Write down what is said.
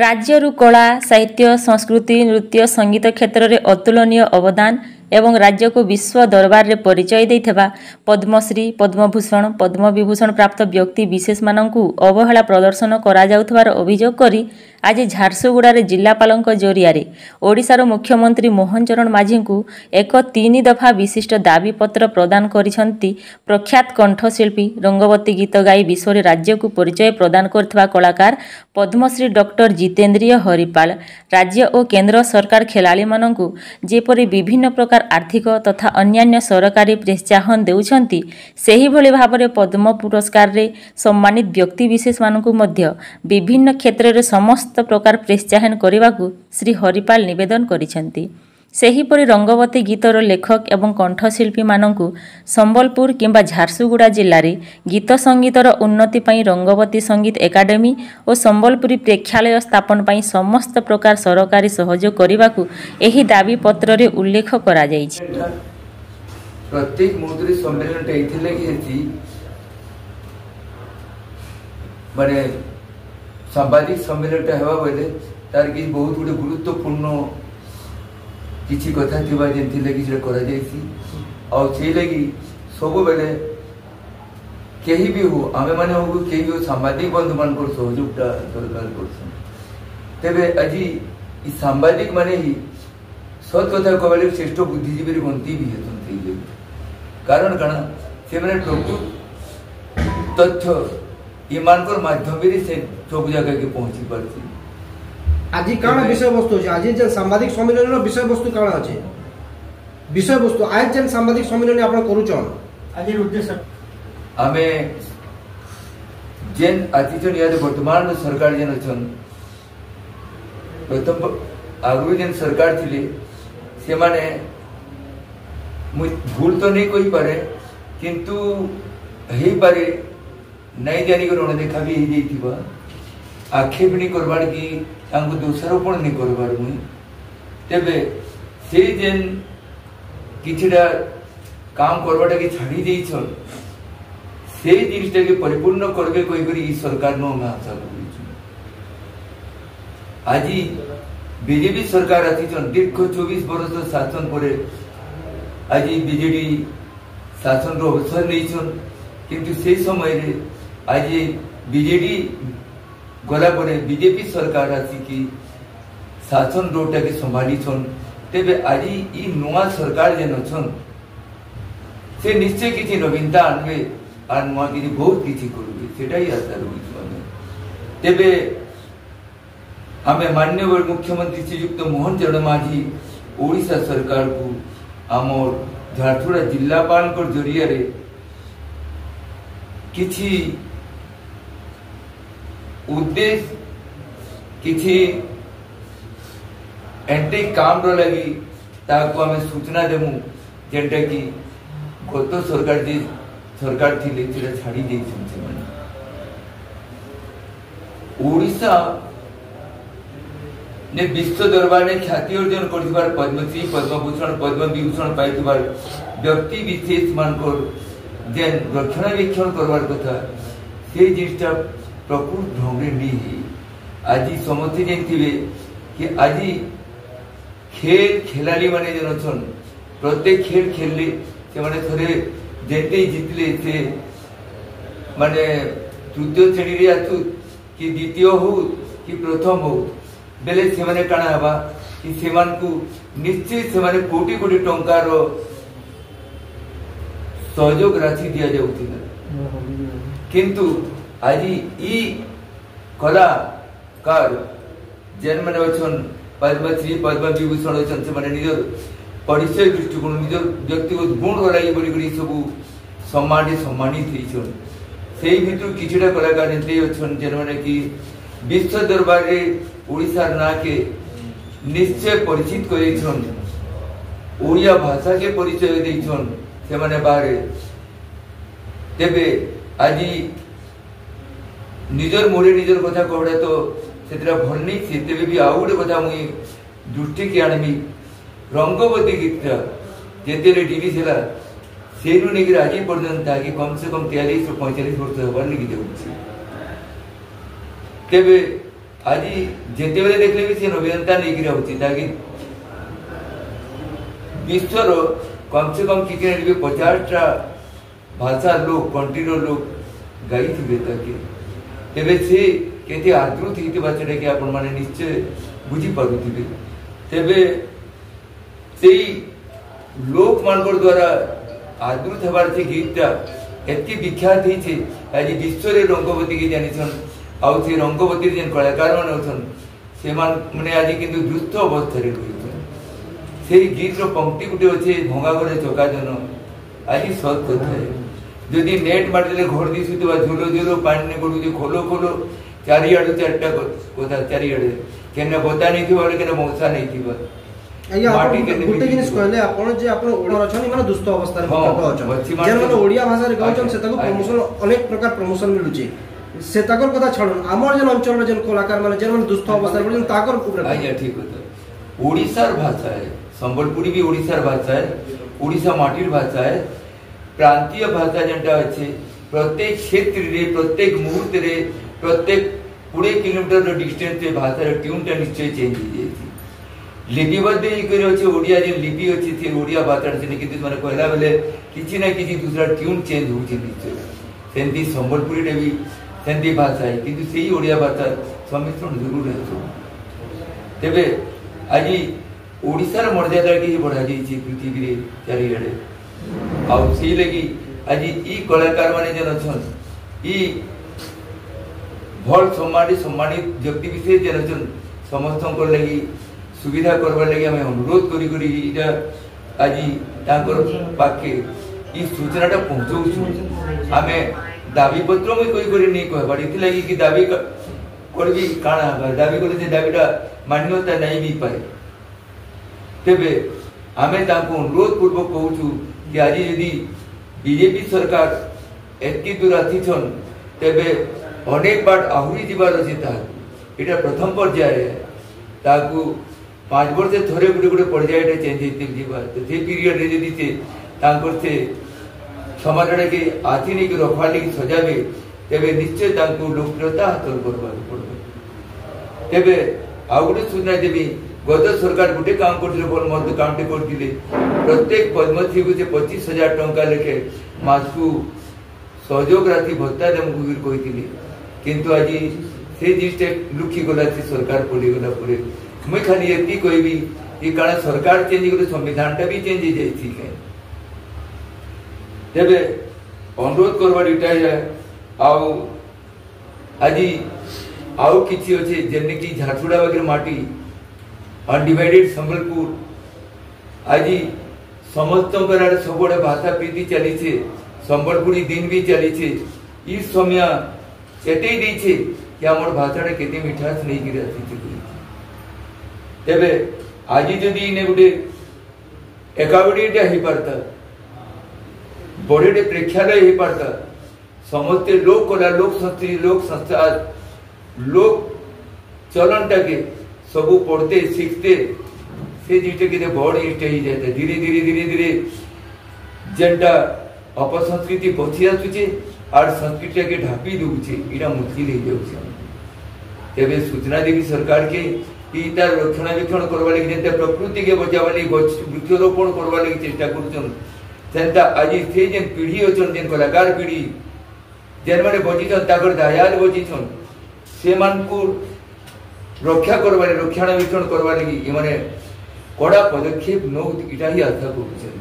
राज्यरू कला साहित्य संस्कृति नृत्य संगीत क्षेत्र में अतुलनीय अवदान एवं राज्य को विश्व दरबार में परिचय देइथबा पद्मश्री पद्मभूषण पद्मविभूषण प्राप्त व्यक्ति विशेष मानकु अवहेला प्रदर्शन करा जाउथबार अभियोग करी आज झारसुगुड़ा जिलापाल जरिया ओडिशार मुख्यमंत्री मोहन चरण माझी को एक 3 दफा विशिष्ट दाबीपत्र प्रदान करिसंती प्रख्यात कंठशिल्पी रंगवती गीत गाई विश्व राज्य को परिचय प्रदान करथिबा कलाकार पद्मश्री डॉक्टर जितेंद्रिय हरिपाल राज्य और केंद्र सरकार खिलाड़ी मानकु जेपरि विभिन्न प्रकार आर्थिक तथा अन्यान्य सरकारी प्रोत्साहन देउछंती सेही भली भाबरे पद्म पुरस्कार रे सम्मानित व्यक्ति विशेष मानकु मध्य विभिन्न क्षेत्र रे समस्त प्रकार प्रोत्साहन करने श्री हरिपाल निवेदन करिसेंती। सेहीपरि रंगवती गीतर लेखक एवं कंठशिल्पी मानकु संबलपुर किंबा झारसुगुड़ा जिले में गीत संगीतर उन्नति पई रंगवती संगीत एकाडेमी और संबलपुरी प्रेक्षालय स्थापन पई समस्त प्रकार सरकारी सहयोग करने एही दाबी पत्र रे उल्लेख करा जायछि। प्रत्येक मुद्री सम्मेलन एथिले कि माने सांबादिक सम्मेलन हेबा बेले तार कि बहुत गुटे गुरुत्वपूर्ण किसी कथा थिबा जेंथि लगी जे करा जायछि और से लगी सब बेले केही भी हो आमे माने हो केही भी सांबादिक बंधु मान को सहयोगटा सरकार करछन तेबे अजी ई सांबादिक माने ही सत कथा कहले श्रेष्ठ बुद्धिजीवी बनती भी हेतन थी कारण काना से माने प्रकृत तथ्य ईमान को माध्यम से सब जगह के पहुंची पारछि। आज काण विषय वस्तु अछि आज जे सांबादिक सम्मेलन रो विषय वस्तु काण अछि विषय वस्तु आज जे सांबादिक सम्मेलन आपण करूछन आज उद्देश्य आमे जेन अतिजन याद वर्तमान सरकार जेन छन प्रथम आगु जेन सरकार थिले से माने भूल तो नहीं कोई पारे किंतु हे पारे नहीं जानी को रण देखा भी ही थी आक्षेप नहीं करवार की तांको दोषारोपण नहीं करवार मुई तेबे से जेन किछिडा काम करवाटा के छाड़ी देई छन से जिनिसटा के परिपूर्ण करबे कोई करी ई सरकार नो ना आशा करिछु। आज बीजेपी सरकार आती छन दीर्घ 24 वर्ष शासन परे आज बीजेडी शासन रो अवसर नहीं छन किंतु से समय रे आज बीजेडी गला परे बीजेपी सरकार आसी की शासन रोटा के संभाली छन तेबे आज ई नुआ सरकार जेन छन से निश्चय किछि नवीनता आनबे आर नुआ किछि बहुत किछि करबे सेटा ही आशा रही माने तेबे हमें माननीय मुख्यमंत्री श्रीयुक्त मोहन चरण माझी ओडिशा सरकार को आमर झारसुगुड़ा जिलापाल को जरिया रे किछि उद्देश्य किछि एंटी काम रो लगी ताको हमें सूचना देमु जेंटा कि गत सरकार थिले तिरा छाड़ी दे छन माने ओडिशा ने विश्व दरबार में ख्याति अर्जन करथिबार पद्मश्री पद्मभूषण पद्मविभूषण पाइथिबार व्यक्ति विशेष मान को जेन रक्षणावेक्षण करवार कथा से जिसटा प्रकृत ढंग नहीं आज समझते जानते कि आज खेल खिलाड़ी माने जन छन प्रत्येक खेल खेलले से माने थरे जेते जितले से माने तृतीय श्रेणी रे आथु कि द्वितीय हो कि प्रथम हो बेले से माने काना हबा कि सेमान को निश्चय से माने कोटी कोटी टंका रो सहयोग राशि दिया जाउथिला किंतु आज ई कलाकार जेन माने अछन पद्मश्री पद्मविभूषण अछन से माने निजर परिचय दृष्टिकोण निजर व्यक्तिगत गुण रलाई बड़ी बड़ी सब सम्मानित होइछन सेही भितर किछिडा कलाकार एते अछन जेन माने कि विश्व दरबार रे ओडिसा ना के निश्चय परिचित करेछन ओडिया भाषा के परिचय देछन से माने बारे तेबे आज निजर मोरे निजर कथा कहड़ा तो सेतरा भल नहीं सेते भी आउ गोटे कथा मुई दृष्टि के आनमी रंगवती गीतटा जेतेले रिलीज होला सेनु निगर आज पर्यंत आगे कम से कम 43 से 45 वर्ष होबार लगी जाउछि तेबे आज जिते बेले देखले भी से अभियंता नहीं गिरा होती ताकि विश्वर कम से कम किसी 50टा भाषा लोग कंट्री लोग गाई थे ताकि तेरे से केते आदृत ही बात कि आपण माने निश्चय बुझी पारुथिबे तेबे सेई लोक मानकर द्वारा आदृत हबार से गीतटा एति विख्यात ही छे आज विश्व रे रंगवती के जानिछन आउ से रंगवती जेन कलाकार माने अछन से माने आज किंतु दुष्ट अवस्था रे रहिछन सेई गीत रो पंक्ति गुटे अछि भंगा घरे चका जन आज सत कथा है यदि नेट मारले घर दिसुतबा झुलो झुलो पानी गडु जे खोलो खोलो चारियाडू चारटा कथा चारियाडे केने बता नहीं थी वाले केने मौसा नहीं थी आया गुटे जिनिस कहले आपण जे आपण ओडर अछन माने दुष्ट अवस्था रे अछन जे माने ओडिया भाषा रे गाउछन से ताको प्रमोशन अनेक प्रकार प्रमोशन मिलुचे से ताकर कथा छाडन हमर जे अंचल रे जे कलाकार माने जे माने दुष्ट अवस्था रे बोलन ताकर ऊपर आया ठीक होता ओडिसार भाषा है संबलपुरी भी ओडिसार भाषा है ओडिसा माटीर भाषा है प्रांतीय भाषा जेंटा अछि प्रत्येक क्षेत्र रे प्रत्येक मुहूर्त रे प्रत्येक 20 किलोमीटर डिस्टेंस रे भाषा रे ट्यून टा निश्चय चेंज हो जाई लिपिबद्ध ही करे अछि ओडिया जे लिपि अछि थी ओडिया भाषा से कि माने कहला बेले किछि ना किछि दूसरा ट्यून चेंज हो छै निश्चय सेंती संबलपुरी रे भी सेंती भाषा है किंतु सेही ओडिया भाषा समिश्रण जरूर है तेबे आज ओडिसार मर्यादा के बढ़ा जाई छी पृथ्वी रे चारि आडे आ सी लगी आज ई कलाकार माने जन छन ई भल सम्मानित व्यक्ति विशेष जन छन समस्त को लगी सुविधा करबा लगी हमें अनुरोध करी करी इटा आज ताकर पाके ई सूचनाटा पहुंचौ छु हमें दाबी पत्र में कोई करी नहीं कहबा इति लगी कि दाबी करबी काना दाबी करले जे दाबीटा मान्यता नहीं भी पाए तेबे हमें ताको अनुरोध पूर्वक कहू छु कि आज यदि बीजेपी सरकार एति दूर आथि छन तेबे अनेक बाट आहुरी जीवार अछि ता एटा प्रथम पर्याय है ताकू 5 वर्ष थरे गुडे गुडे पर्याय चेंज हेते जीवा तो से पीरियड रे यदि से तांकर से समाज रे के आथि नहीं के रखवाली की सजाबे तेबे निश्चय तांको लोकप्रियता हासिल करबा पड़बे तेबे आउडे सूचना देबी गत सरकार गुटे काम करथिले बोल मत काउंट करथिले प्रत्येक पद्मश्री को 25,000 टंका लेके मासकू सहयोग राशि भत्ता देमु गिर कहिथिले किंतु आज से जिसटे लुखी गला से सरकार पड़ी गला पूरे मैं खाली एति कहबी कि कारण सरकार चेंज गले संविधानटा भी चेंज हो जाई थी तेबे अनुरोध करबा इटा है आउ आज आउ किछि अछि जेने कि झारसुडा वगैरह माटी अनडिवाइडेड संबलपुर आज समस्त सब भाषा प्रीति चली छे संबलपुरी दिन भी चली छे इस समय चेतई दी छे कि हमर भाषा रे केते मिठास नहीं गिरा थी तेबे आज जदी ने गुटे एकावडीटा ही पड़ता बड़े प्रेक्षालय ही पड़ता समस्त लोक कला लोक संस्कृति लोक संस्था लोक चलनटा के सबू पढ़ते सीखते से जिटे के बड़ इष्ट ही जाता धीरे धीरे धीरे धीरे जेनटा अपसंस्कृति बची आसुचे और संस्कृति के ढापी दूचे इरा मुश्किल हो जाउचे तेबे सूचना देवी सरकार के ई तार रक्षणाबेक्षण करबा लागि जेंता प्रकृति के बचावा लागि वृक्षारोपण करबा लागि चेष्टा करूछन सेंता आज से जेन पीढ़ी अछन जेन कलाकार पीढ़ी जेन माने बचिछन ताकर दयाल बचिछन से मान को रक्षा करबा रक्षणाबेक्षण करबा लागि माने कड़ा पदक्षेप नौ इटा ही आशा करूछन।